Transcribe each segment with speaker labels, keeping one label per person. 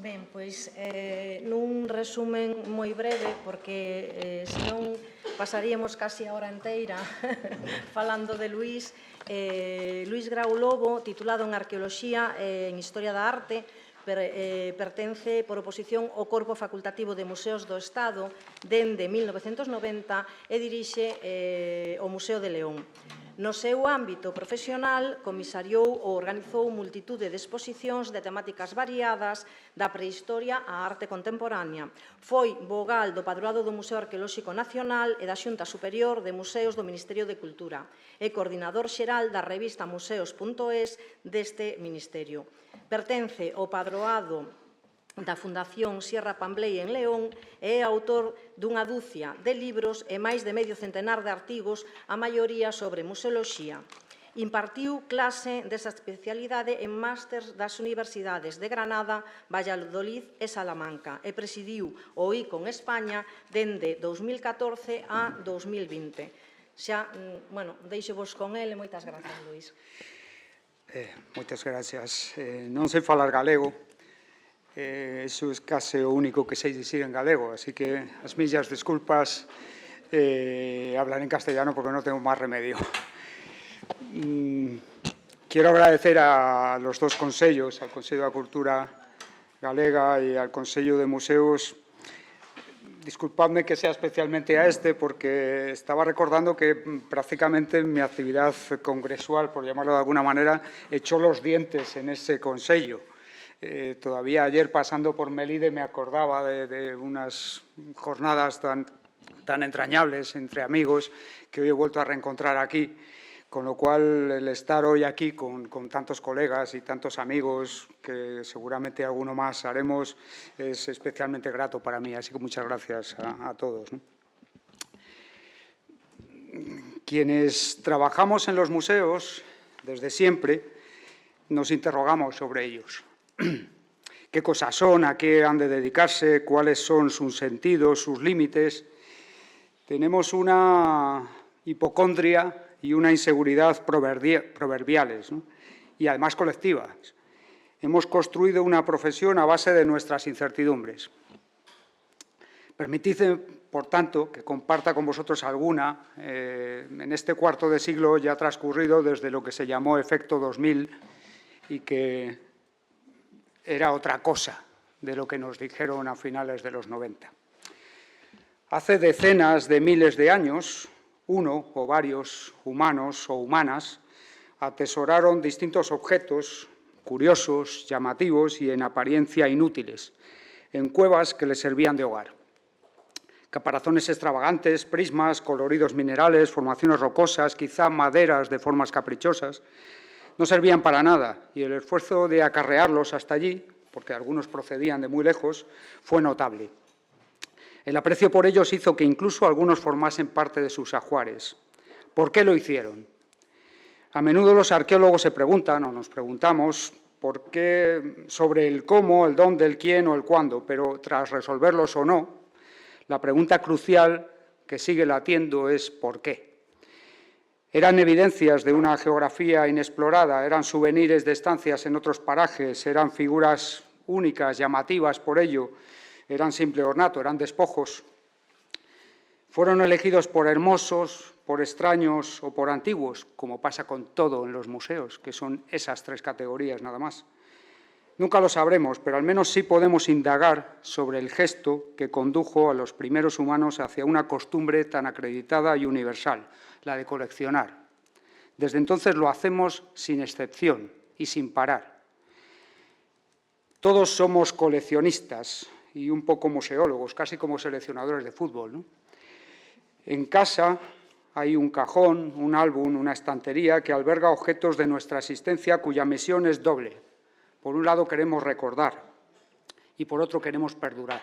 Speaker 1: Ben, pois, nun resumen moi breve, porque senón pasaríamos casi a hora inteira falando de Luís. Luís Grau Lobo, titulado en Arqueoloxía e en Historia da Arte, pertence por oposición ao Corpo Facultativo de Museos do Estado dende 1990 e dirixe o Museo de León. No seu ámbito profesional, comisariou ou organizou multitude de exposicións de temáticas variadas da prehistoria á arte contemporánea. Foi vogal do Padroado do Museo Arqueolóxico Nacional e da Xunta Superior de Museos do Ministerio de Cultura e coordinador xeral da revista museos.es deste Ministerio. Pertence ao Padroado da Fundación Sierra Pamblei en León e é autor dunha dúcia de libros e máis de medio centenar de artigos, a maioría sobre museoloxía. Impartiu clase desa especialidade en másters das universidades de Granada, Valladolid e Salamanca e presidiu o ICON España dende 2014 a 2020. Xa, deixo-vos con ele. Moitas grazas, Luís.
Speaker 2: Moitas gracias. Non sei falar galego. Iso é case o único que sei dicir en galego, así que as millas disculpas, hablaré en castellano porque non tengo máis remedio. Quiero agradecer a los dos consellos, al Consello da Cultura Galega e al Consello de Museos. Disculpadme que sea especialmente a este, porque estaba recordando que prácticamente mi actividad congresual, por llamarlo de alguna manera, echó los dientes en ese consello. Todavía ayer, pasando por Melide, me acordaba de unas jornadas tan entrañables entre amigos que hoy he vuelto a reencontrar aquí, con lo cual el estar hoy aquí con tantos colegas y tantos amigos, que seguramente alguno más haremos, es especialmente grato para mí. Así que muchas gracias a todos, ¿no? Quienes trabajamos en los museos, desde siempre, nos interrogamos sobre ellos. ¿Qué cosas son? ¿A qué han de dedicarse? ¿Cuáles son sus sentidos, sus límites? Tenemos una hipocondria y una inseguridad proverbiales, ¿no? Y además colectivas. Hemos construido una profesión a base de nuestras incertidumbres. Permitidme, por tanto, que comparta con vosotros alguna en este cuarto de siglo ya transcurrido desde lo que se llamó efecto 2000 y que era otra cosa de lo que nos dijeron a finales de los 90. Hace decenas de miles de años, uno o varios humanos o humanas atesoraron distintos objetos curiosos, llamativos y en apariencia inútiles, en cuevas que les servían de hogar. Caparazones extravagantes, prismas, coloridos minerales, formaciones rocosas, quizá maderas de formas caprichosas, no servían para nada y el esfuerzo de acarrearlos hasta allí, porque algunos procedían de muy lejos, fue notable. El aprecio por ellos hizo que incluso algunos formasen parte de sus ajuares. ¿Por qué lo hicieron? A menudo los arqueólogos se preguntan, o nos preguntamos, por qué sobre el cómo, el dónde, el quién o el cuándo, pero tras resolverlos o no, la pregunta crucial que sigue latiendo es ¿por qué? Eran evidencias de una geografía inexplorada, eran souvenirs de estancias en otros parajes, eran figuras únicas, llamativas por ello, eran simple ornato, eran despojos. Fueron elegidos por hermosos, por extraños o por antiguos, como pasa con todo en los museos, que son esas tres categorías nada más. Nunca lo sabremos, pero al menos sí podemos indagar sobre el gesto que condujo a los primeros humanos hacia una costumbre tan acreditada y universal, la de coleccionar. Desde entonces lo hacemos sin excepción y sin parar. Todos somos coleccionistas y un poco museólogos, casi como seleccionadores de fútbol, ¿no? En casa hay un cajón, un álbum, una estantería que alberga objetos de nuestra existencia cuya misión es doble. Por un lado queremos recordar y por otro queremos perdurar.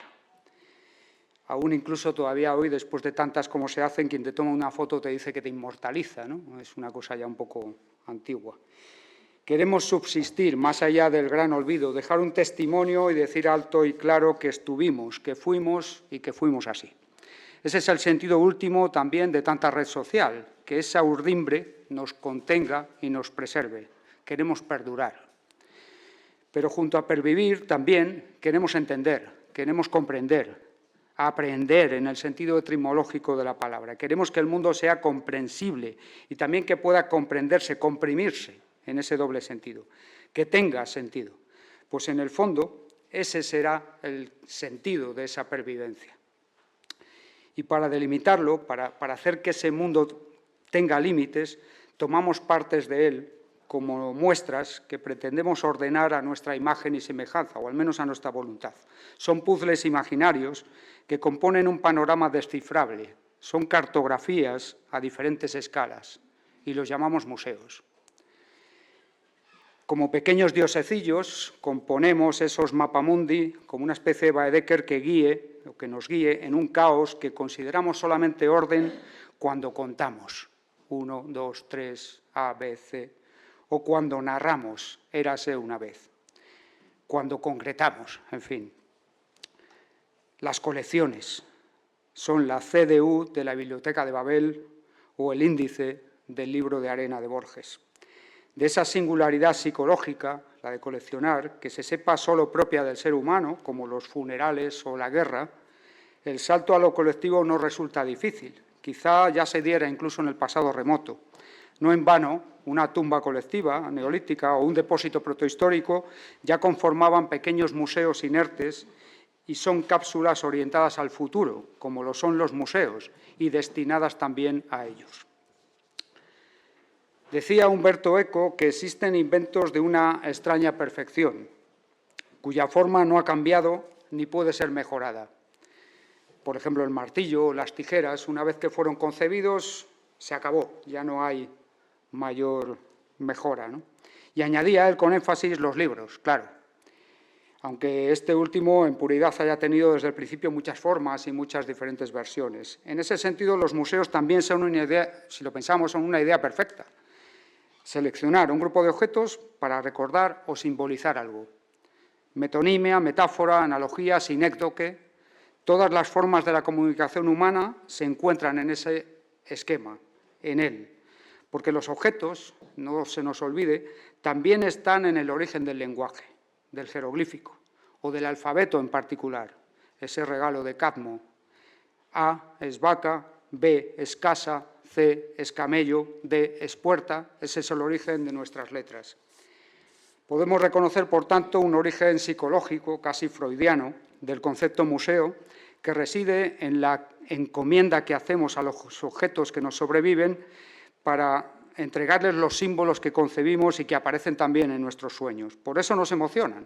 Speaker 2: Aún incluso todavía hoy, después de tantas como se hacen, quien te toma una foto te dice que te inmortaliza, ¿no? Es una cosa ya un poco antigua. Queremos subsistir más allá del gran olvido, dejar un testimonio y decir alto y claro que estuvimos, que fuimos y que fuimos así. Ese es el sentido último también de tanta red social, que esa urdimbre nos contenga y nos preserve. Queremos perdurar. Pero junto a pervivir también queremos entender, queremos comprender, aprender en el sentido etimológico de la palabra. Queremos que el mundo sea comprensible y también que pueda comprenderse, comprimirse en ese doble sentido, que tenga sentido. Pues en el fondo ese será el sentido de esa pervivencia. Y para delimitarlo, para hacer que ese mundo tenga límites, tomamos partes de él como muestras que pretendemos ordenar a nuestra imagen y semejanza, o al menos a nuestra voluntad. Son puzzles imaginarios que componen un panorama descifrable, son cartografías a diferentes escalas, y los llamamos museos. Como pequeños diosecillos, componemos esos mapamundi como una especie de Baedeker que nos guíe en un caos que consideramos solamente orden cuando contamos. 1, 2, 3, A, B, C, o cuando narramos, érase una vez, cuando concretamos, en fin. Las colecciones son la CDU de la Biblioteca de Babel o el índice del libro de arena de Borges. De esa singularidad psicológica, la de coleccionar, que se sepa solo propia del ser humano, como los funerales o la guerra, el salto a lo colectivo no resulta difícil. Quizá ya se diera incluso en el pasado remoto. No en vano, una tumba colectiva neolítica o un depósito protohistórico ya conformaban pequeños museos inertes y son cápsulas orientadas al futuro, como lo son los museos, y destinadas también a ellos. Decía Umberto Eco que existen inventos de una extraña perfección, cuya forma no ha cambiado ni puede ser mejorada. Por ejemplo, el martillo o las tijeras, una vez que fueron concebidos, se acabó, ya no hay mayor mejora, ¿no? Y añadía él con énfasis los libros, claro, aunque este último en puridad haya tenido desde el principio muchas formas y muchas diferentes versiones. En ese sentido, los museos también son una idea, si lo pensamos, son una idea perfecta. Seleccionar un grupo de objetos para recordar o simbolizar algo. Metonimia, metáfora, analogía, sinécdoque, todas las formas de la comunicación humana se encuentran en ese esquema, en él. Porque los objetos, no se nos olvide, también están en el origen del lenguaje, del jeroglífico, o del alfabeto en particular, ese regalo de Cadmo. A es vaca, B es casa, C es camello, D es puerta, ese es el origen de nuestras letras. Podemos reconocer, por tanto, un origen psicológico, casi freudiano, del concepto museo, que reside en la encomienda que hacemos a los objetos que nos sobreviven para entregarles los símbolos que concebimos y que aparecen también en nuestros sueños. Por eso nos emocionan.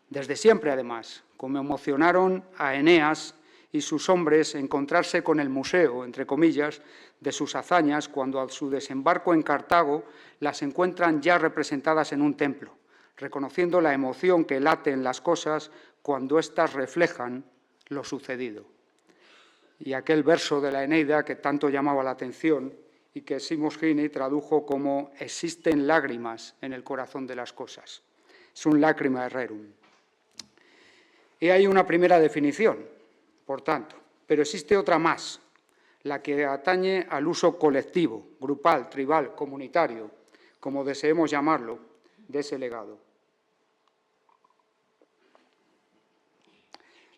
Speaker 2: Desde siempre, además, como emocionaron a Eneas y sus hombres encontrarse con el museo, entre comillas, de sus hazañas cuando a su desembarco en Cartago las encuentran ya representadas en un templo, reconociendo la emoción que late en las cosas cuando éstas reflejan lo sucedido. Y aquel verso de la Eneida que tanto llamaba la atención y que Seamus Heaney tradujo como «existen lágrimas en el corazón de las cosas». Es un lágrima rerum. Y hay una primera definición, por tanto, pero existe otra más, la que atañe al uso colectivo, grupal, tribal, comunitario, como deseemos llamarlo, de ese legado.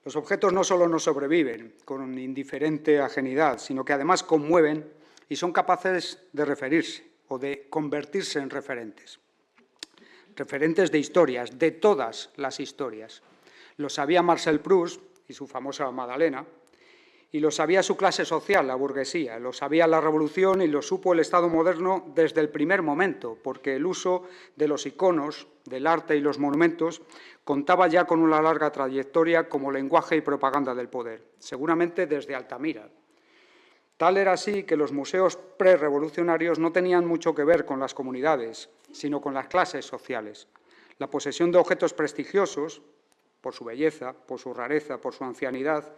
Speaker 2: Los objetos no solo nos sobreviven con indiferente ajenidad, sino que además conmueven y son capaces de referirse o de convertirse en referentes. Referentes de historias, de todas las historias. Lo sabía Marcel Proust y su famosa Madalena, y lo sabía su clase social, la burguesía, lo sabía la Revolución y lo supo el Estado moderno desde el primer momento, porque el uso de los iconos, del arte y los monumentos contaba ya con una larga trayectoria como lenguaje y propaganda del poder, seguramente desde Altamira. Tal era así que los museos prerevolucionarios no tenían mucho que ver con las comunidades, sino con las clases sociales. La posesión de objetos prestigiosos, por su belleza, por su rareza, por su ancianidad,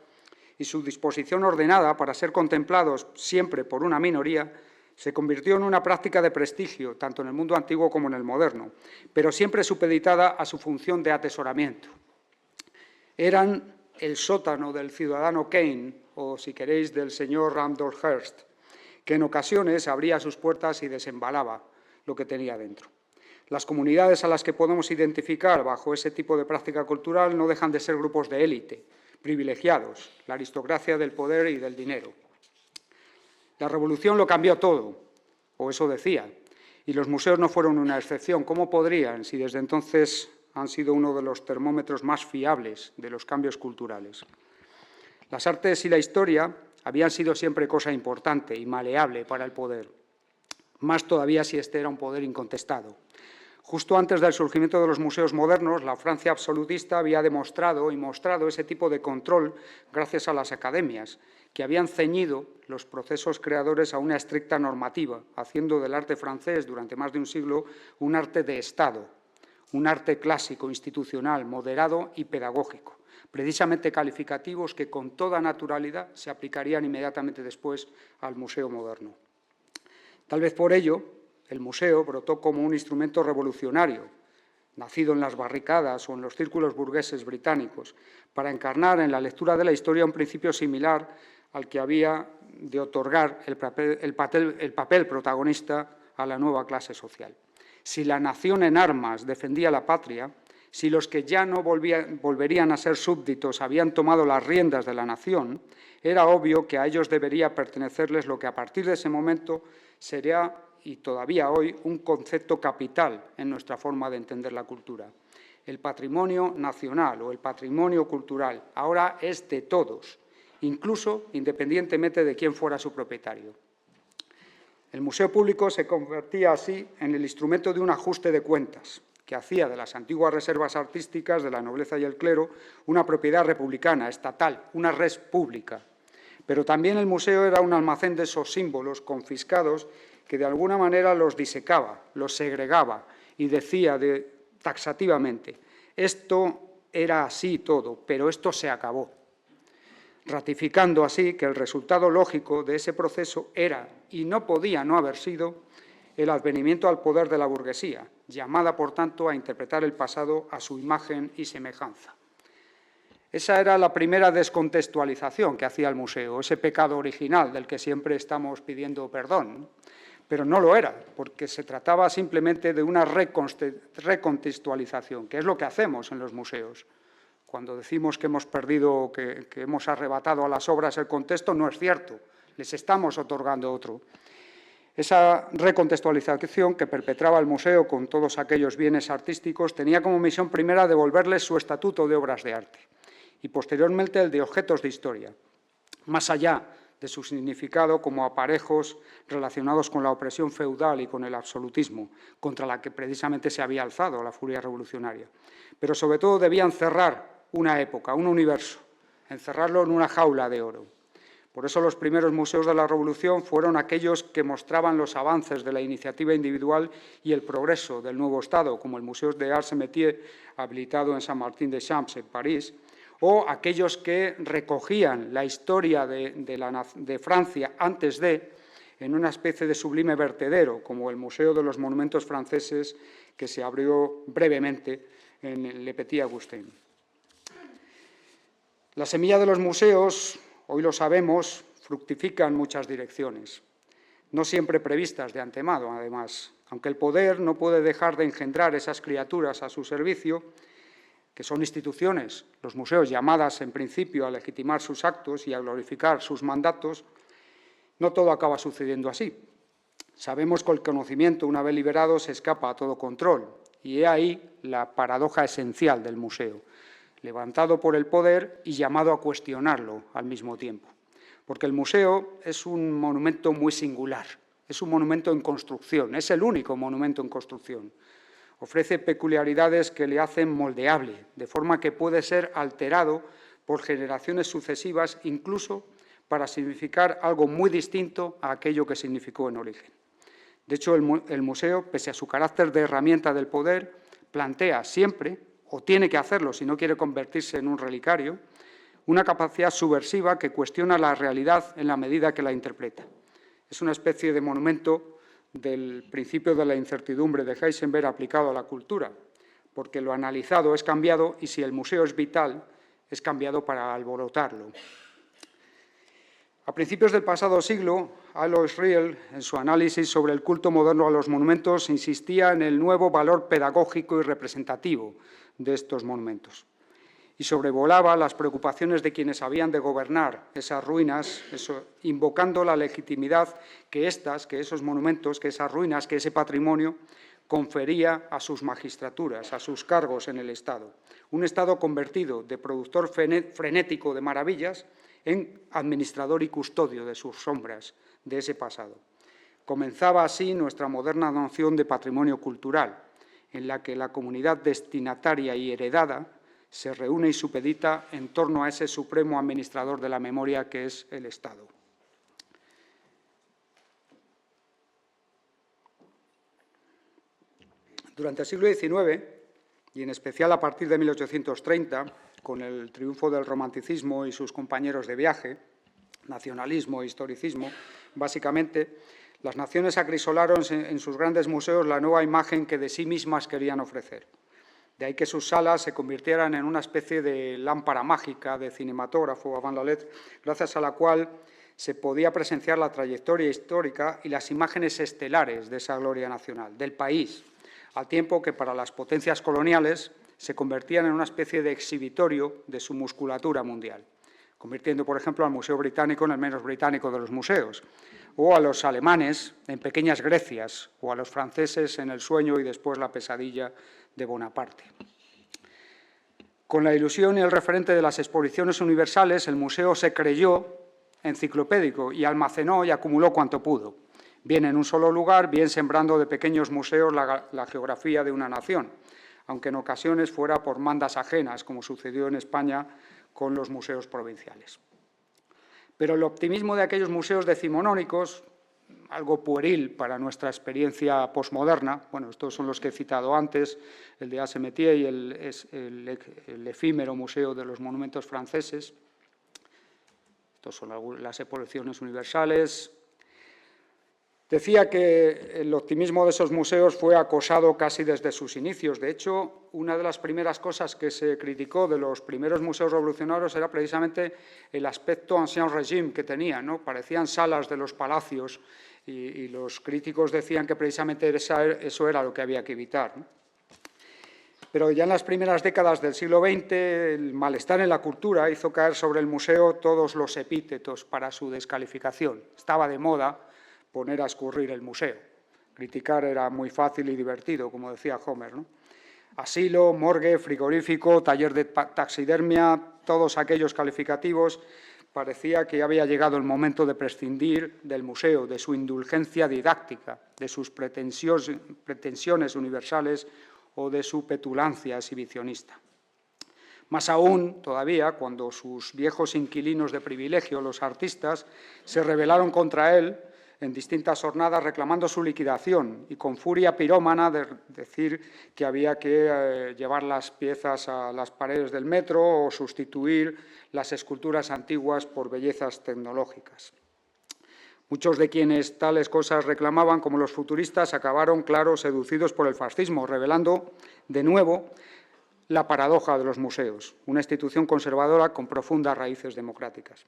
Speaker 2: y su disposición ordenada para ser contemplados siempre por una minoría, se convirtió en una práctica de prestigio, tanto en el mundo antiguo como en el moderno, pero siempre supeditada a su función de atesoramiento. Eran el sótano del ciudadano Kane, o si queréis, del señor Randolph Hearst, que en ocasiones abría sus puertas y desembalaba lo que tenía dentro. Las comunidades a las que podemos identificar bajo ese tipo de práctica cultural no dejan de ser grupos de élite, privilegiados, la aristocracia del poder y del dinero. La revolución lo cambió todo, o eso decía, y los museos no fueron una excepción. ¿Cómo podrían, si desde entonces han sido uno de los termómetros más fiables de los cambios culturales? Las artes y la historia habían sido siempre cosa importante y maleable para el poder, más todavía si este era un poder incontestado. Justo antes del surgimiento de los museos modernos, la Francia absolutista había demostrado y mostrado ese tipo de control gracias a las academias, que habían ceñido los procesos creadores a una estricta normativa, haciendo del arte francés durante más de un siglo un arte de Estado, un arte clásico, institucional, moderado y pedagógico, precisamente calificativos que con toda naturalidad se aplicarían inmediatamente después al museo moderno. Tal vez por ello, el museo brotó como un instrumento revolucionario, nacido en las barricadas o en los círculos burgueses británicos, para encarnar en la lectura de la historia un principio similar al que había de otorgar el papel protagonista a la nueva clase social. Si la nación en armas defendía la patria, si los que ya no volverían a ser súbditos habían tomado las riendas de la nación, era obvio que a ellos debería pertenecerles lo que a partir de ese momento sería, y todavía hoy, un concepto capital en nuestra forma de entender la cultura. El patrimonio nacional o el patrimonio cultural ahora es de todos, incluso independientemente de quién fuera su propietario. El museo público se convertía así en el instrumento de un ajuste de cuentas, que hacía de las antiguas reservas artísticas de la nobleza y el clero una propiedad republicana, estatal, una res pública. Pero también el museo era un almacén de esos símbolos confiscados que de alguna manera los disecaba, los segregaba y decía taxativamente: esto era así todo, pero esto se acabó, ratificando así que el resultado lógico de ese proceso era, y no podía no haber sido, el advenimiento al poder de la burguesía, llamada, por tanto, a interpretar el pasado a su imagen y semejanza. Esa era la primera descontextualización que hacía el museo, ese pecado original del que siempre estamos pidiendo perdón. Pero no lo era, porque se trataba simplemente de una recontextualización, que es lo que hacemos en los museos. Cuando decimos que hemos perdido, que hemos arrebatado a las obras el contexto, no es cierto, les estamos otorgando otro. Esa recontextualización que perpetraba el museo con todos aquellos bienes artísticos tenía como misión primera devolverles su estatuto de obras de arte y posteriormente el de objetos de historia, más allá de su significado como aparejos relacionados con la opresión feudal y con el absolutismo, contra la que precisamente se había alzado la furia revolucionaria. Pero sobre todo debían cerrar una época, un universo, encerrarlo en una jaula de oro. Por eso los primeros museos de la Revolución fueron aquellos que mostraban los avances de la iniciativa individual y el progreso del nuevo Estado, como el Museo de Arts et Métiers, habilitado en Saint-Martin-des-Champs, en París, o aquellos que recogían la historia de Francia antes en una especie de sublime vertedero, como el Museo de los Monumentos Franceses, que se abrió brevemente en Le Petit Augustin. La semilla de los museos, hoy lo sabemos, fructifica en muchas direcciones, no siempre previstas de antemano, además. Aunque el poder no puede dejar de engendrar esas criaturas a su servicio, que son instituciones, los museos, llamadas en principio a legitimar sus actos y a glorificar sus mandatos, no todo acaba sucediendo así. Sabemos que el conocimiento, una vez liberado, se escapa a todo control, y he ahí la paradoja esencial del museo, levantado por el poder y llamado a cuestionarlo al mismo tiempo. Porque el museo es un monumento muy singular, es un monumento en construcción, es el único monumento en construcción. Ofrece peculiaridades que le hacen moldeable, de forma que puede ser alterado por generaciones sucesivas, incluso para significar algo muy distinto a aquello que significó en origen. De hecho, el museo, pese a su carácter de herramienta del poder, plantea siempre, o tiene que hacerlo si no quiere convertirse en un relicario, una capacidad subversiva que cuestiona la realidad en la medida que la interpreta. Es una especie de monumento del principio de la incertidumbre de Heisenberg aplicado a la cultura, porque lo analizado es cambiado y si el museo es vital, es cambiado para alborotarlo. A principios del pasado siglo, Alois Riel, en su análisis sobre el culto moderno a los monumentos, insistía en el nuevo valor pedagógico y representativo de estos monumentos y sobrevolaba las preocupaciones de quienes habían de gobernar esas ruinas, invocando la legitimidad que esos monumentos, que esas ruinas, que ese patrimonio confería a sus magistraturas, a sus cargos en el Estado. Un Estado convertido de productor frenético de maravillas en administrador y custodio de sus sombras, de ese pasado. Comenzaba así nuestra moderna noción de patrimonio cultural, en la que la comunidad destinataria y heredada se reúne y supedita en torno a ese supremo administrador de la memoria que es el Estado. Durante el siglo XIX, y en especial a partir de 1830, con el triunfo del romanticismo y sus compañeros de viaje, nacionalismo e historicismo, básicamente, las naciones acrisolaron en sus grandes museos la nueva imagen que de sí mismas querían ofrecer. De ahí que sus salas se convirtieran en una especie de lámpara mágica, de cinematógrafo avant la lettre, gracias a la cual se podía presenciar la trayectoria histórica y las imágenes estelares de esa gloria nacional, del país, al tiempo que para las potencias coloniales se convertían en una especie de exhibitorio de su musculatura mundial, convirtiendo, por ejemplo, al Museo Británico en el menos británico de los museos, o a los alemanes en pequeñas Grecias, o a los franceses en el sueño y después la pesadilla de Bonaparte. Con la ilusión y el referente de las exposiciones universales, el museo se creyó enciclopédico y almacenó y acumuló cuanto pudo, bien en un solo lugar, bien sembrando de pequeños museos la geografía de una nación, aunque en ocasiones fuera por mandas ajenas, como sucedió en España con los museos provinciales. Pero el optimismo de aquellos museos decimonónicos, algo pueril para nuestra experiencia posmoderna, bueno, estos son los que he citado antes, el de Assemetier y el efímero Museo de los Monumentos franceses, estos son las exposiciones universales. Decía que el optimismo de esos museos fue acosado casi desde sus inicios. De hecho, una de las primeras cosas que se criticó de los primeros museos revolucionarios era precisamente el aspecto ancien régime que tenían, ¿no? Parecían salas de los palacios y los críticos decían que precisamente eso era lo que había que evitar, ¿no? Pero ya en las primeras décadas del siglo XX, el malestar en la cultura hizo caer sobre el museo todos los epítetos para su descalificación. Estaba de moda poner a escurrir el museo. Criticar era muy fácil y divertido, como decía Homer, ¿no? Asilo, morgue, frigorífico, taller de taxidermia, todos aquellos calificativos, parecía que había llegado el momento de prescindir del museo, de su indulgencia didáctica, de sus pretensiones universales o de su petulancia exhibicionista. Más aún, todavía, cuando sus viejos inquilinos de privilegio, los artistas, se rebelaron contra él en distintas jornadas reclamando su liquidación y con furia pirómana de decir que había que llevar las piezas a las paredes del metro o sustituir las esculturas antiguas por bellezas tecnológicas. Muchos de quienes tales cosas reclamaban, como los futuristas, acabaron, claro, seducidos por el fascismo, revelando de nuevo la paradoja de los museos, una institución conservadora con profundas raíces democráticas.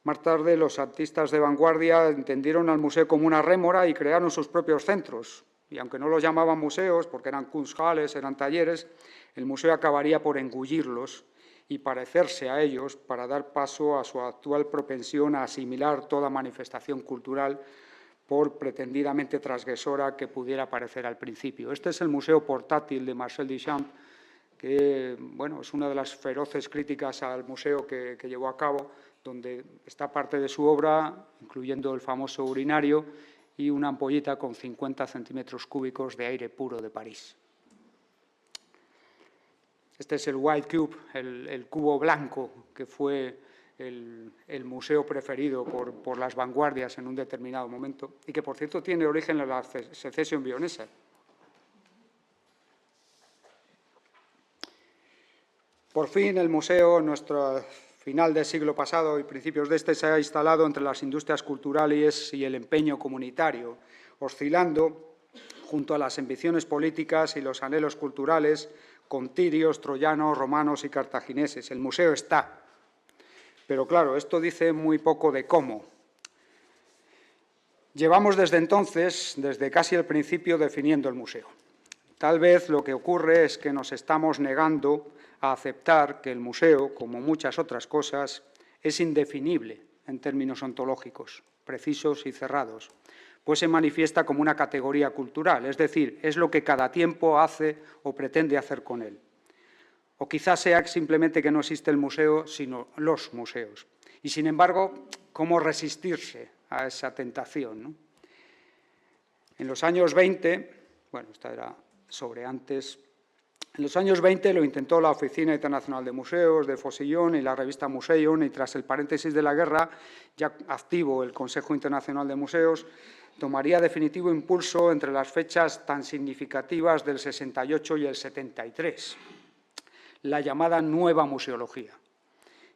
Speaker 2: Más tarde, los artistas de vanguardia entendieron al museo como una rémora y crearon sus propios centros. Y aunque no los llamaban museos, porque eran Kunsthalles, eran talleres, el museo acabaría por engullirlos y parecerse a ellos para dar paso a su actual propensión a asimilar toda manifestación cultural, por pretendidamente transgresora que pudiera parecer al principio. Este es el Museo Portátil de Marcel Duchamp, que bueno, es una de las feroces críticas al museo que llevó a cabo, donde está parte de su obra, incluyendo el famoso urinario y una ampolleta con 50 centímetros cúbicos de aire puro de París. Este es el White Cube, el cubo blanco, que fue el museo preferido por las vanguardias en un determinado momento y que, por cierto, tiene origen en la secesión vienesa. Por fin, el museo, nuestro final del siglo pasado y principios de este, se ha instalado entre las industrias culturales y el empeño comunitario, oscilando junto a las ambiciones políticas y los anhelos culturales con tirios, troyanos, romanos y cartagineses. El museo está, Pero claro, esto dice muy poco de cómo. Llevamos desde entonces, desde casi el principio, definiendo el museo. Tal vez lo que ocurre es que nos estamos negando a aceptar que el museo, como muchas otras cosas, es indefinible en términos ontológicos, precisos y cerrados, pues se manifiesta como una categoría cultural, es decir, es lo que cada tiempo hace o pretende hacer con él. O quizás sea simplemente que no existe el museo, sino los museos. Y, sin embargo, ¿cómo resistirse a esa tentación, ¿no? En los años 20, bueno, esta era sobre antes, en los años 20 lo intentó la Oficina Internacional de Museos de Fosillón y la revista Museion, y tras el paréntesis de la guerra, ya activo el Consejo Internacional de Museos, tomaría definitivo impulso entre las fechas tan significativas del 68 y el 73, la llamada nueva museología.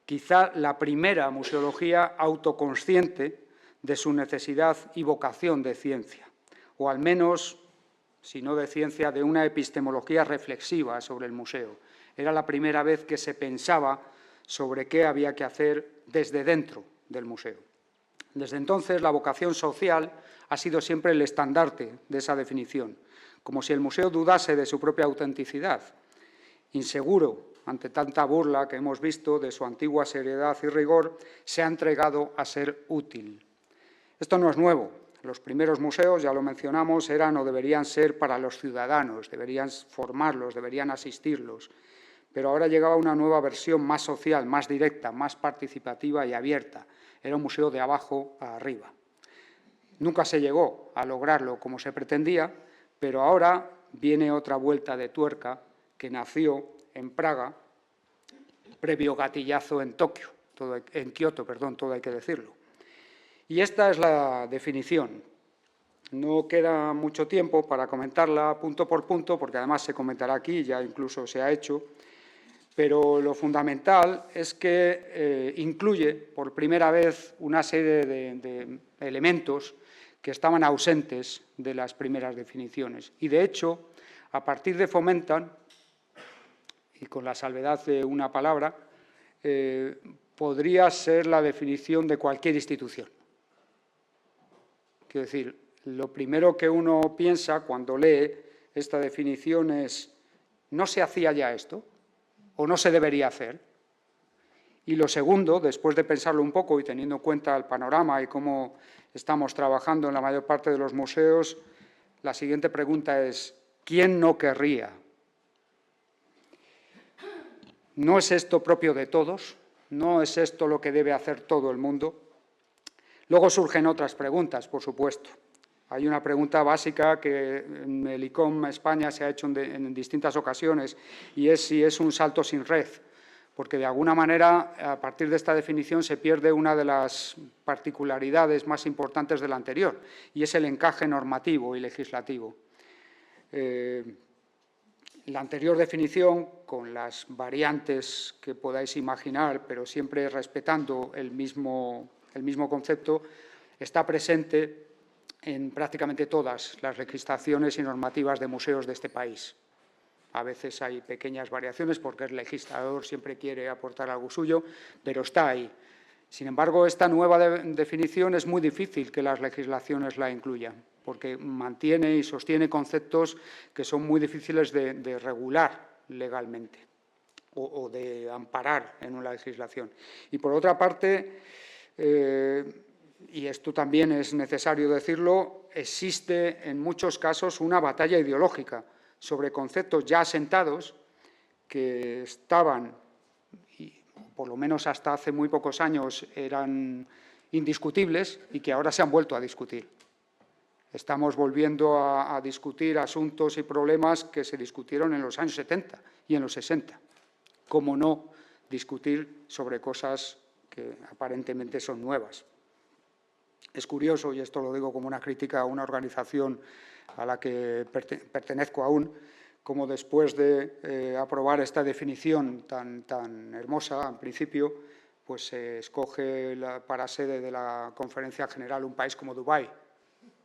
Speaker 2: Quizá la primera museología autoconsciente de su necesidad y vocación de ciencia, o al menos, si no de ciencia, de una epistemología reflexiva sobre el museo. Era la primera vez que se pensaba sobre qué había que hacer desde dentro del museo. Desde entonces, la vocación social ha sido siempre el estandarte de esa definición, como si el museo dudase de su propia autenticidad. Inseguro ante tanta burla que hemos visto de su antigua seriedad y rigor, se ha entregado a ser útil. Esto no es nuevo. Los primeros museos, ya lo mencionamos, eran o deberían ser para los ciudadanos, deberían formarlos, deberían asistirlos. Pero ahora llegaba una nueva versión más social, más directa, más participativa y abierta. Era un museo de abajo a arriba. Nunca se llegó a lograrlo como se pretendía, pero ahora viene otra vuelta de tuerca que nació en Praga, previo gatillazo en Kioto, todo hay que decirlo. Y esta es la definición. No queda mucho tiempo para comentarla punto por punto, porque además se comentará aquí, ya incluso se ha hecho, pero lo fundamental es que incluye por primera vez una serie de elementos que estaban ausentes de las primeras definiciones. Y, de hecho, a partir de Fomentan, y con la salvedad de una palabra, podría ser la definición de cualquier institución. Quiero decir, lo primero que uno piensa cuando lee esta definición es ¿no se hacía ya esto? ¿O no se debería hacer? Y lo segundo, después de pensarlo un poco y teniendo en cuenta el panorama y cómo estamos trabajando en la mayor parte de los museos, la siguiente pregunta es ¿quién no querría? ¿No es esto propio de todos? ¿No es esto lo que debe hacer todo el mundo? Luego surgen otras preguntas, por supuesto. Hay una pregunta básica que en el ICOM España se ha hecho en distintas ocasiones y es si es un salto sin red, porque de alguna manera a partir de esta definición se pierde una de las particularidades más importantes de la anterior y es el encaje normativo y legislativo. La anterior definición, con las variantes que podáis imaginar, pero siempre respetando el mismo concepto, está presente en prácticamente todas las legislaciones y normativas de museos de este país. A veces hay pequeñas variaciones porque el legislador siempre quiere aportar algo suyo, pero está ahí. Sin embargo, esta nueva definición es muy difícil que las legislaciones la incluyan, porque mantiene y sostiene conceptos que son muy difíciles de regular legalmente o de amparar en una legislación. Y, por otra parte, y esto también es necesario decirlo, existe en muchos casos una batalla ideológica sobre conceptos ya asentados que estaban, y por lo menos hasta hace muy pocos años, eran indiscutibles y que ahora se han vuelto a discutir. Estamos volviendo a discutir asuntos y problemas que se discutieron en los años 70 y en los 60. ¿Cómo no discutir sobre cosas que aparentemente son nuevas? Es curioso, y esto lo digo como una crítica a una organización a la que pertenezco aún, como después de aprobar esta definición tan hermosa, en principio, pues se escoge para sede de la Conferencia General un país como Dubái,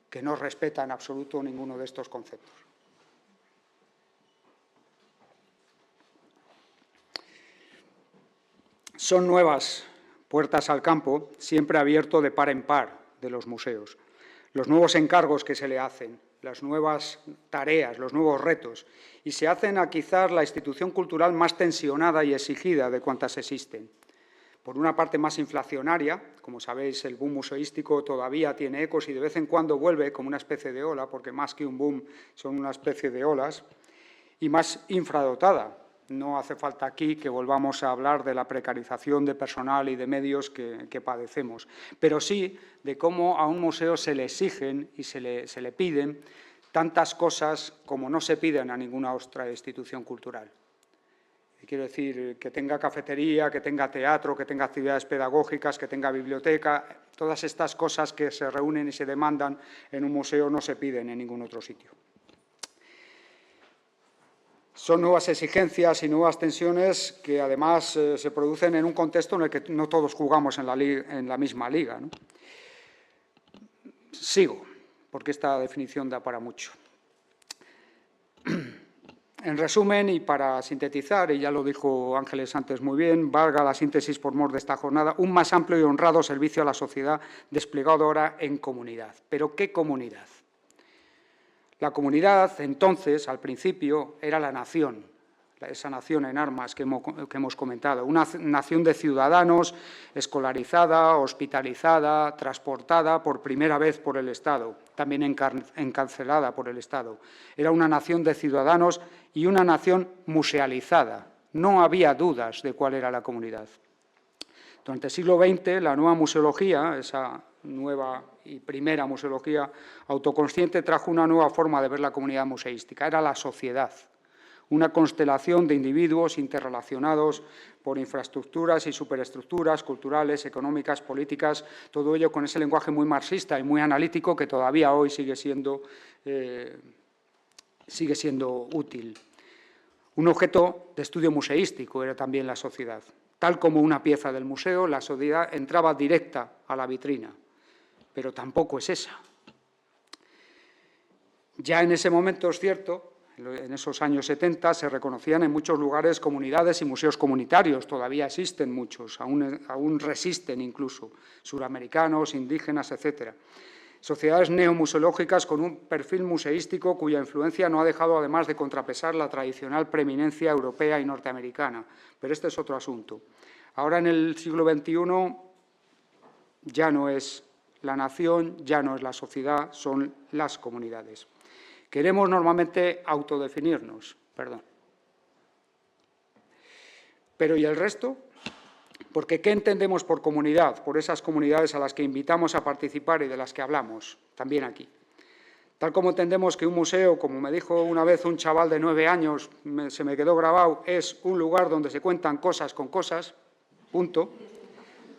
Speaker 2: que no respeta en absoluto ninguno de estos conceptos. Son nuevas puertas al campo, siempre abierto de par en par de los museos. Los nuevos encargos que se le hacen, las nuevas tareas, los nuevos retos, y se hacen a quizás la institución cultural más tensionada y exigida de cuantas existen. Por una parte más inflacionaria, como sabéis, el boom museístico todavía tiene ecos y de vez en cuando vuelve como una especie de ola, porque más que un boom son una especie de olas, y más infradotada. No hace falta aquí que volvamos a hablar de la precarización de personal y de medios que padecemos, pero sí de cómo a un museo se le exigen y se le piden tantas cosas como no se piden a ninguna otra institución cultural. Quiero decir, que tenga cafetería, que tenga teatro, que tenga actividades pedagógicas, que tenga biblioteca, todas estas cosas que se reúnen y se demandan en un museo no se piden en ningún otro sitio. Son nuevas exigencias y nuevas tensiones que, además, se producen en un contexto en el que no todos jugamos en la misma liga, ¿no? Sigo, porque esta definición da para mucho. En resumen, y para sintetizar, y ya lo dijo Ángeles antes muy bien, valga la síntesis por mor de esta jornada, un más amplio y honrado servicio a la sociedad desplegado ahora en comunidad. ¿Pero qué comunidad? La comunidad, entonces, al principio, era la nación, esa nación en armas que hemos comentado, una nación de ciudadanos escolarizada, hospitalizada, transportada por primera vez por el Estado, también encarcelada por el Estado. Era una nación de ciudadanos y una nación musealizada. No había dudas de cuál era la comunidad. Durante el siglo XX, la nueva museología, esa nueva y primera museología autoconsciente, trajo una nueva forma de ver la comunidad museística. Era la sociedad, una constelación de individuos interrelacionados por infraestructuras y superestructuras culturales, económicas, políticas, todo ello con ese lenguaje muy marxista y muy analítico que todavía hoy sigue siendo útil. Un objeto de estudio museístico era también la sociedad. Tal como una pieza del museo, la sociedad entraba directa a la vitrina, pero tampoco es esa. Ya en ese momento, es cierto, en esos años 70, se reconocían en muchos lugares comunidades y museos comunitarios, todavía existen muchos, aún resisten incluso, suramericanos, indígenas, etcétera. Sociedades neomuseológicas con un perfil museístico cuya influencia no ha dejado, además, de contrapesar la tradicional preeminencia europea y norteamericana. Pero este es otro asunto. Ahora, en el siglo XXI, ya no es la nación, ya no es la sociedad, son las comunidades. Queremos normalmente autodefinirnos, Pero ¿y el resto? Porque ¿qué entendemos por comunidad? Por esas comunidades a las que invitamos a participar y de las que hablamos, también aquí. Tal como entendemos que un museo, como me dijo una vez un chaval de 9 años, se me quedó grabado, es un lugar donde se cuentan cosas con cosas, punto.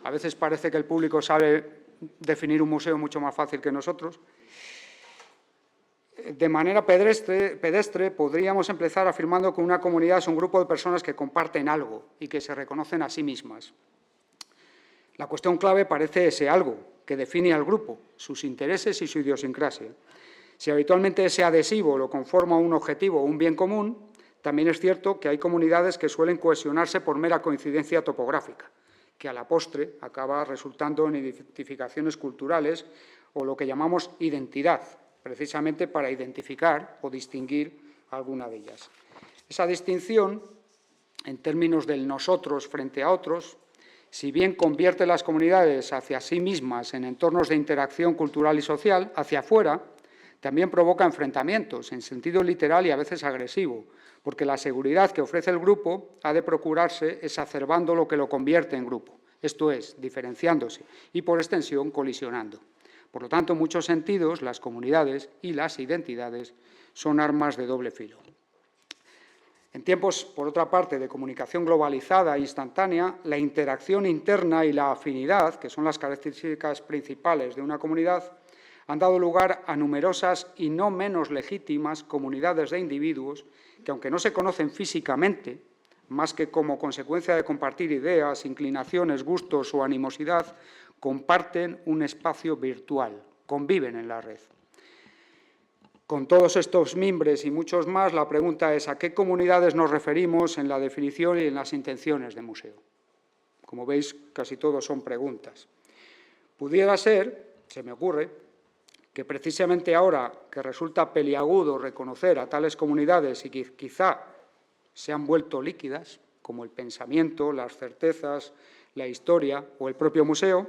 Speaker 2: A veces parece que el público sabe definir un museo mucho más fácil que nosotros. De manera pedestre, podríamos empezar afirmando que una comunidad es un grupo de personas que comparten algo y que se reconocen a sí mismas. La cuestión clave parece ese algo, que define al grupo, sus intereses y su idiosincrasia. Si habitualmente ese adhesivo lo conforma un objetivo o un bien común, también es cierto que hay comunidades que suelen cohesionarse por mera coincidencia topográfica, que a la postre acaba resultando en identificaciones culturales o lo que llamamos identidad, precisamente para identificar o distinguir alguna de ellas. Esa distinción, en términos del nosotros frente a otros, si bien convierte las comunidades hacia sí mismas en entornos de interacción cultural y social, hacia afuera, también provoca enfrentamientos, en sentido literal y a veces agresivo, porque la seguridad que ofrece el grupo ha de procurarse exacerbando lo que lo convierte en grupo, esto es, diferenciándose y, por extensión, colisionando. Por lo tanto, en muchos sentidos, las comunidades y las identidades son armas de doble filo. En tiempos, por otra parte, de comunicación globalizada e instantánea, la interacción interna y la afinidad, que son las características principales de una comunidad, han dado lugar a numerosas y no menos legítimas comunidades de individuos que, aunque no se conocen físicamente, más que como consecuencia de compartir ideas, inclinaciones, gustos o animosidad, comparten un espacio virtual, conviven en la red. Con todos estos mimbres y muchos más, la pregunta es ¿a qué comunidades nos referimos en la definición y en las intenciones de museo? Como veis, casi todos son preguntas. Pudiera ser, se me ocurre, que precisamente ahora que resulta peliagudo reconocer a tales comunidades y que quizá se han vuelto líquidas, como el pensamiento, las certezas, la historia o el propio museo,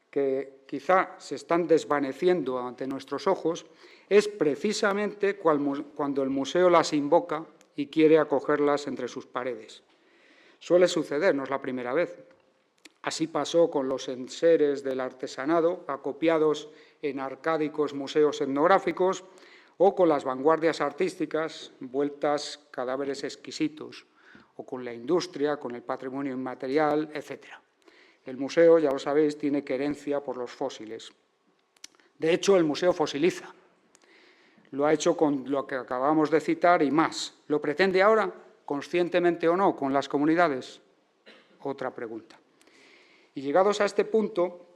Speaker 2: que quizá se están desvaneciendo ante nuestros ojos, es precisamente cuando el museo las invoca y quiere acogerlas entre sus paredes. Suele suceder, no es la primera vez. Así pasó con los enseres del artesanado, acopiados en arcádicos museos etnográficos, o con las vanguardias artísticas, vueltas cadáveres exquisitos, o con la industria, con el patrimonio inmaterial, etc. El museo, ya lo sabéis, tiene querencia por los fósiles. De hecho, el museo fosiliza. Lo ha hecho con lo que acabamos de citar y más. ¿Lo pretende ahora, conscientemente o no, con las comunidades? Otra pregunta. Y llegados a este punto,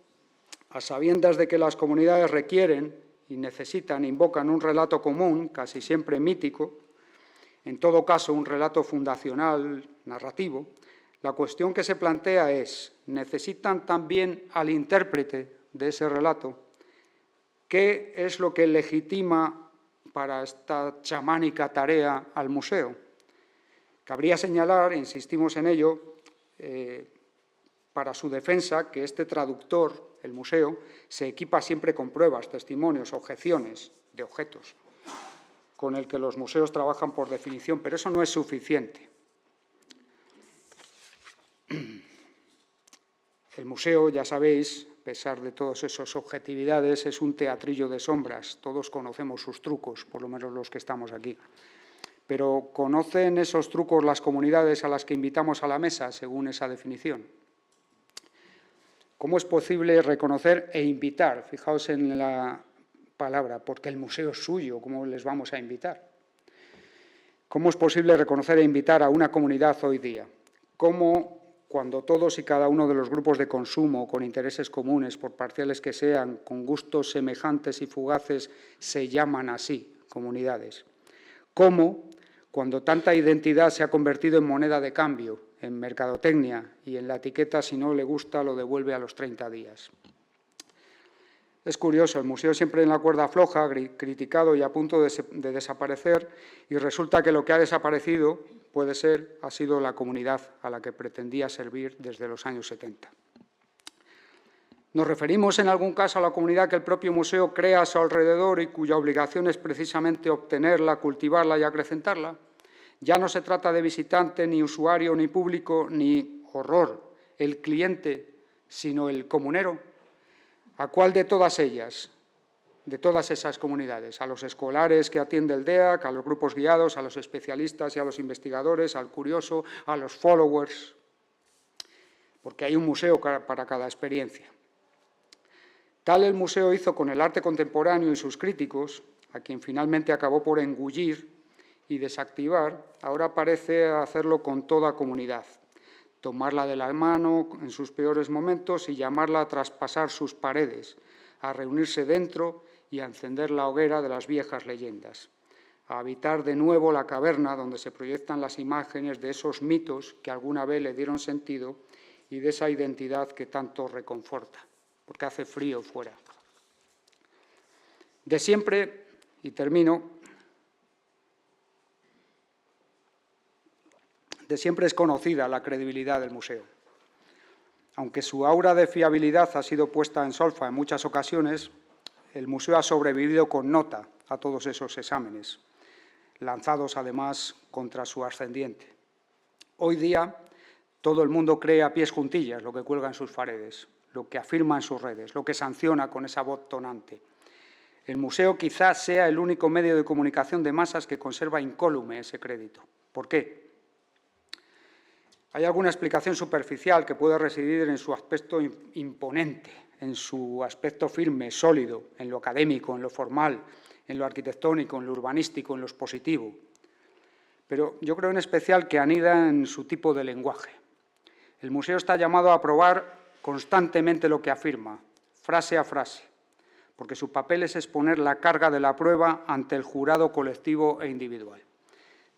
Speaker 2: a sabiendas de que las comunidades requieren y necesitan, invocan un relato común, casi siempre mítico, en todo caso un relato fundacional, narrativo, la cuestión que se plantea es, ¿necesitan también al intérprete de ese relato? ¿Qué es lo que legitima para esta chamánica tarea al museo? Cabría señalar, insistimos en ello, para su defensa, que este traductor, el museo, se equipa siempre con pruebas, testimonios, objeciones de objetos, con el que los museos trabajan por definición, pero eso no es suficiente. El museo, ya sabéis, a pesar de todas esas objetividades, es un teatrillo de sombras. Todos conocemos sus trucos, por lo menos los que estamos aquí. Pero ¿conocen esos trucos las comunidades a las que invitamos a la mesa, según esa definición? ¿Cómo es posible reconocer e invitar? Fijaos en la palabra, porque el museo es suyo, ¿cómo les vamos a invitar? ¿Cómo es posible reconocer e invitar a una comunidad hoy día? ¿Cómo, cuando todos y cada uno de los grupos de consumo, con intereses comunes, por parciales que sean, con gustos semejantes y fugaces, se llaman así, comunidades? ¿Cómo, cuando tanta identidad se ha convertido en moneda de cambio, en mercadotecnia, y en la etiqueta, si no le gusta, lo devuelve a los 30 días? Es curioso, el museo siempre en la cuerda floja, criticado y a punto de desaparecer, y resulta que lo que ha desaparecido, puede ser, ha sido la comunidad a la que pretendía servir desde los años 70. Nos referimos en algún caso a la comunidad que el propio museo crea a su alrededor y cuya obligación es precisamente obtenerla, cultivarla y acrecentarla. Ya no se trata de visitante, ni usuario, ni público, ni horror, el cliente, sino el comunero. ¿A cuál de todas ellas, de todas esas comunidades? ¿A los escolares que atiende el DEAC, a los grupos guiados, a los especialistas y a los investigadores, al curioso, a los followers? Porque hay un museo para cada experiencia. Tal el museo hizo con el arte contemporáneo y sus críticos, a quien finalmente acabó por engullir y desactivar, ahora parece hacerlo con toda comunidad. Tomarla de la mano en sus peores momentos y llamarla a traspasar sus paredes, a reunirse dentro y a encender la hoguera de las viejas leyendas, a habitar de nuevo la caverna donde se proyectan las imágenes de esos mitos que alguna vez le dieron sentido y de esa identidad que tanto reconforta, porque hace frío fuera. De siempre, y termino, de siempre es conocida la credibilidad del museo. Aunque su aura de fiabilidad ha sido puesta en solfa en muchas ocasiones, el museo ha sobrevivido con nota a todos esos exámenes, lanzados además contra su ascendiente. Hoy día todo el mundo cree a pies juntillas lo que cuelga en sus paredes, lo que afirma en sus redes, lo que sanciona con esa voz tonante. El museo quizás sea el único medio de comunicación de masas que conserva incólume ese crédito. ¿Por qué? Hay alguna explicación superficial que puede residir en su aspecto imponente, en su aspecto firme, sólido, en lo académico, en lo formal, en lo arquitectónico, en lo urbanístico, en lo expositivo. Pero yo creo en especial que anida en su tipo de lenguaje. El museo está llamado a probar constantemente lo que afirma, frase a frase, porque su papel es exponer la carga de la prueba ante el jurado colectivo e individual.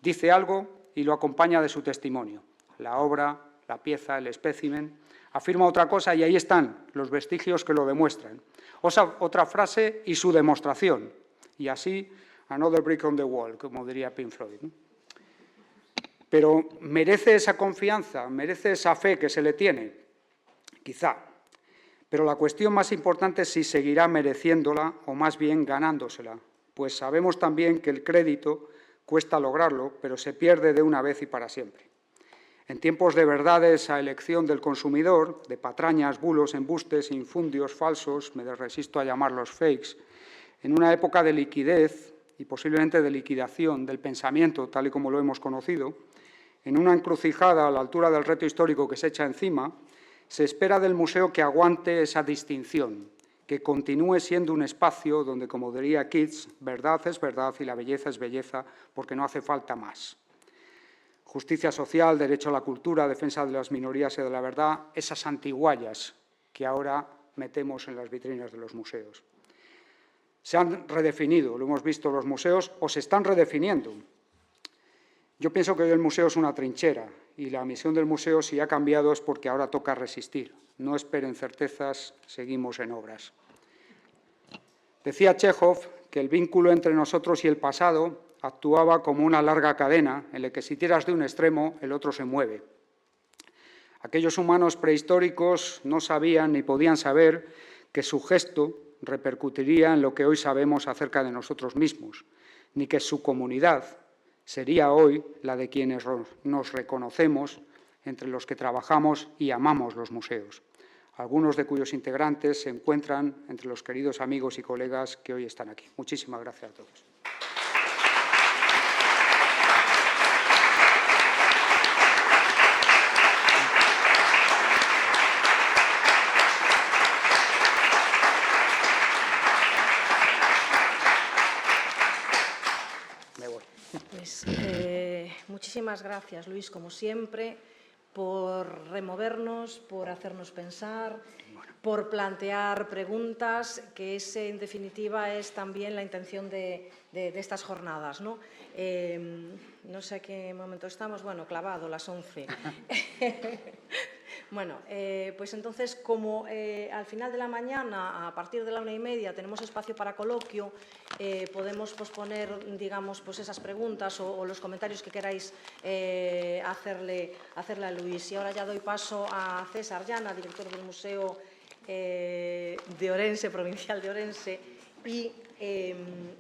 Speaker 2: Dice algo y lo acompaña de su testimonio. La obra, la pieza, el espécimen, afirma otra cosa y ahí están los vestigios que lo demuestran. Otra frase y su demostración. Y así, another brick on the wall, como diría Pink Floyd, ¿no? Pero ¿merece esa confianza? ¿Merece esa fe que se le tiene? Quizá. Pero la cuestión más importante es si seguirá mereciéndola o más bien ganándosela, pues sabemos también que el crédito cuesta lograrlo, pero se pierde de una vez y para siempre. En tiempos de verdades a elección del consumidor, de patrañas, bulos, embustes, infundios falsos, me resisto a llamarlos fakes, en una época de liquidez y posiblemente de liquidación del pensamiento, tal y como lo hemos conocido, en una encrucijada a la altura del reto histórico que se echa encima, se espera del museo que aguante esa distinción, que continúe siendo un espacio donde, como diría Keats, verdad es verdad y la belleza es belleza, porque no hace falta más. Justicia social, derecho a la cultura, defensa de las minorías y de la verdad, esas antiguallas que ahora metemos en las vitrinas de los museos. Se han redefinido, lo hemos visto, los museos, o se están redefiniendo. Yo pienso que hoy el museo es una trinchera y la misión del museo, si ha cambiado, es porque ahora toca resistir. No esperen certezas, seguimos en obras. Decía Chejov que el vínculo entre nosotros y el pasado actuaba como una larga cadena en la que si tiras de un extremo, el otro se mueve. Aquellos humanos prehistóricos no sabían ni podían saber que su gesto repercutiría en lo que hoy sabemos acerca de nosotros mismos, ni que su comunidad sería hoy la de quienes nos reconocemos entre los que trabajamos y amamos los museos, algunos de cuyos integrantes se encuentran entre los queridos amigos y colegas que hoy están aquí. Muchísimas gracias a todos.
Speaker 1: Pues, muchísimas gracias, Luis, como siempre, por removernos, por hacernos pensar, por plantear preguntas, que ese, en definitiva, es también la intención de estas jornadas, ¿no? No sé a qué momento estamos, bueno, clavado, las 11. Bueno, pues entonces, como al final de la mañana, a partir de la 1:30, tenemos espacio para coloquio, podemos posponer, digamos, pues esas preguntas o los comentarios que queráis hacerle a Luis. Y ahora ya doy paso a César Llana, director del Museo de Orense, provincial de Orense, y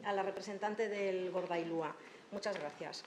Speaker 1: a la representante del Gordailúa. Muchas gracias.